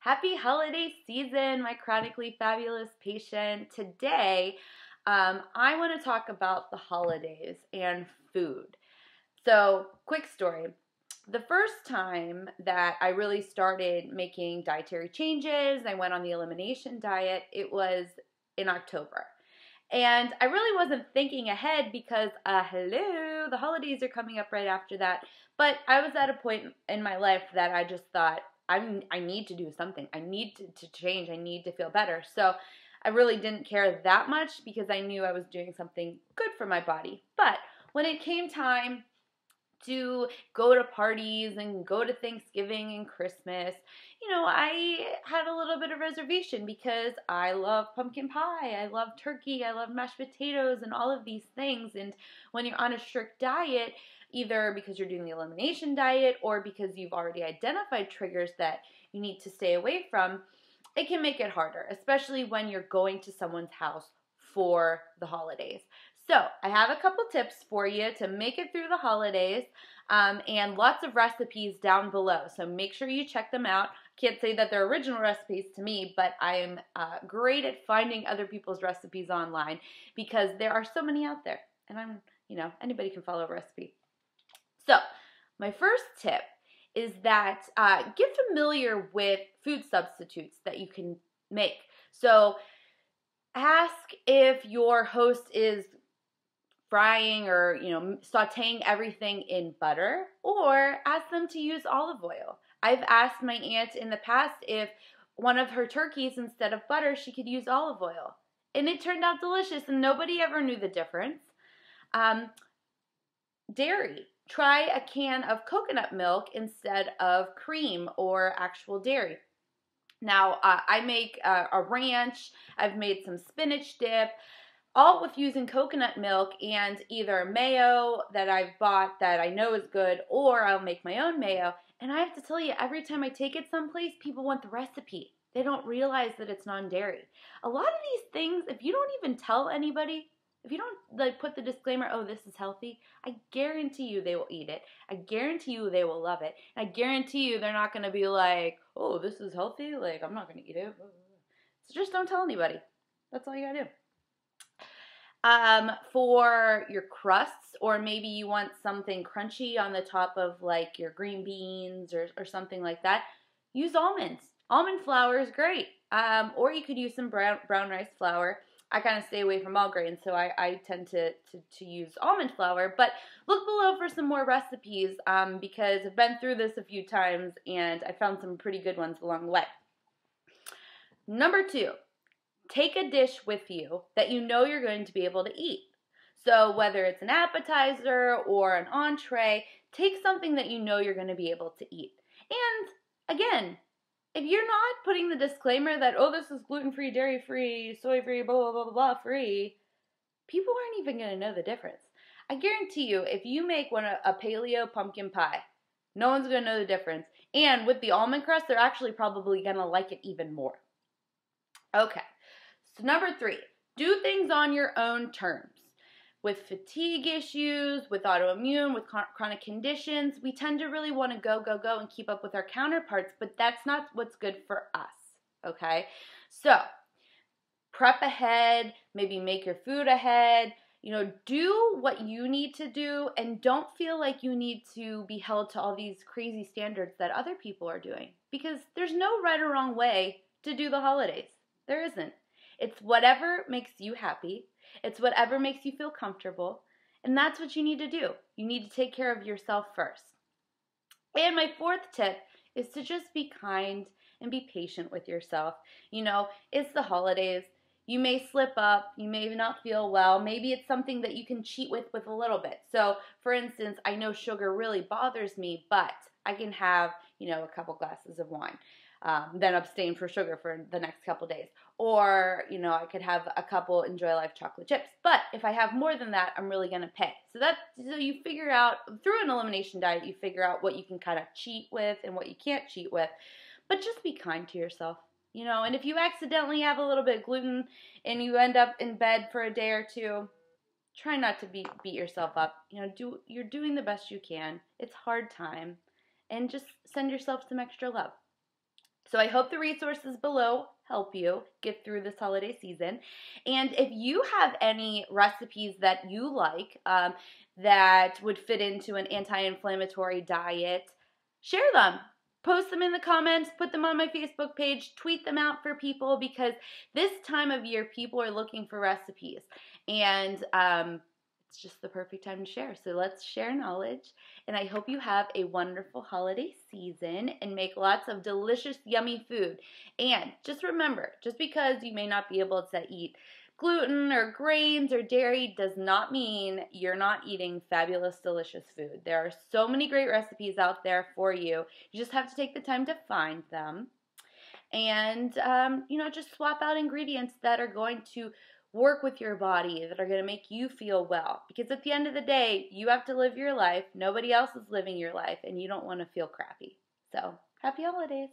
Happy holiday season, my chronically fabulous patient. Today, I want to talk about the holidays and food. So, quick story. The first time that I really started making dietary changes, I went on the elimination diet, it was in October. And I really wasn't thinking ahead because, hello, the holidays are coming up right after that. But I was at a point in my life that I just thought, I need to do something. I need to change. I need to feel better. So I really didn't care that much because I knew I was doing something good for my body. But when it came time to go to parties and go to Thanksgiving and Christmas, I had a little bit of reservation because I love pumpkin pie, I love turkey, I love mashed potatoes and all of these things. And when you're on a strict diet, either because you're doing the elimination diet or because you've already identified triggers that you need to stay away from, it can make it harder, especially when you're going to someone's house for the holidays. So I have a couple tips for you to make it through the holidays, and lots of recipes down below. So make sure you check them out. Can't say that they're original recipes to me, but I am great at finding other people's recipes online because there are so many out there, and anybody can follow a recipe. So my first tip is that get familiar with food substitutes that you can make. So ask if your host is frying or sauteing everything in butter, or ask them to use olive oil. I've asked my aunt in the past if one of her turkeys, instead of butter, she could use olive oil, and it turned out delicious, and nobody ever knew the difference. Dairy. Try a can of coconut milk instead of cream or actual dairy. Now, I make a ranch. I've made some spinach dip, all with using coconut milk and either mayo that I've bought that I know is good, or I'll make my own mayo. And I have to tell you, every time I take it someplace, people want the recipe. They don't realize that it's non-dairy. A lot of these things, if you don't even tell anybody, if you don't put the disclaimer, oh, this is healthy, I guarantee you they will eat it. I guarantee you they will love it. And I guarantee you they're not going to be like, oh, this is healthy, like I'm not going to eat it. So just don't tell anybody. That's all you got to do. For your crusts, or maybe you want something crunchy on the top of like your green beans or something like that, use almonds. Almond flour is great. Or you could use some brown rice flour. I kind of stay away from all grains, so I tend to use almond flour. But look below for some more recipes because I've been through this a few times and I found some pretty good ones along the way. Number 2. Take a dish with you that you know you're going to be able to eat. So whether it's an appetizer or an entree, take something that you know you're going to be able to eat. And again, if you're not putting the disclaimer that, oh, this is gluten-free, dairy-free, soy-free, blah, blah, blah, blah, blah, free, people aren't even going to know the difference. I guarantee you, if you make a paleo pumpkin pie, no one's going to know the difference. And with the almond crust, they're actually probably going to like it even more. Okay. So number 3, do things on your own terms. With fatigue issues, with autoimmune, with chronic conditions, we tend to really want to go and keep up with our counterparts, but that's not what's good for us, okay? So prep ahead, maybe make your food ahead, do what you need to do, and don't feel like you need to be held to all these crazy standards that other people are doing, because there's no right or wrong way to do the holidays. There isn't. It's whatever makes you happy. It's whatever makes you feel comfortable. And that's what you need to do. You need to take care of yourself first. And my 4th tip is to just be kind and be patient with yourself. It's the holidays. You may slip up. You may not feel well. Maybe it's something that you can cheat with a little bit. So, for instance, I know sugar really bothers me, but I can have, a couple glasses of wine. Then abstain for sugar for the next couple days. Or, I could have a couple Enjoy Life chocolate chips. But if I have more than that, I'm really going to pay. So you figure out, through an elimination diet, you figure out what you can kind of cheat with and what you can't cheat with. But just be kind to yourself, And if you accidentally have a little bit of gluten and you end up in bed for a day or two, try not to beat yourself up. You're doing the best you can. It's hard time. And just send yourself some extra love. So I hope the resources below help you get through this holiday season. And if you have any recipes that you like that would fit into an anti-inflammatory diet, share them. Post them in the comments, put them on my Facebook page, tweet them out for people, because this time of year people are looking for recipes. And it's just the perfect time to share. So let's share knowledge. And I hope you have a wonderful holiday season and make lots of delicious, yummy food. And just remember, just because you may not be able to eat gluten or grains or dairy does not mean you're not eating fabulous, delicious food. There are so many great recipes out there for you. You just have to take the time to find them. And, just swap out ingredients that are going to work with your body, that are going to make you feel well. Because at the end of the day, you have to live your life. Nobody else is living your life, and you don't want to feel crappy. So, happy holidays.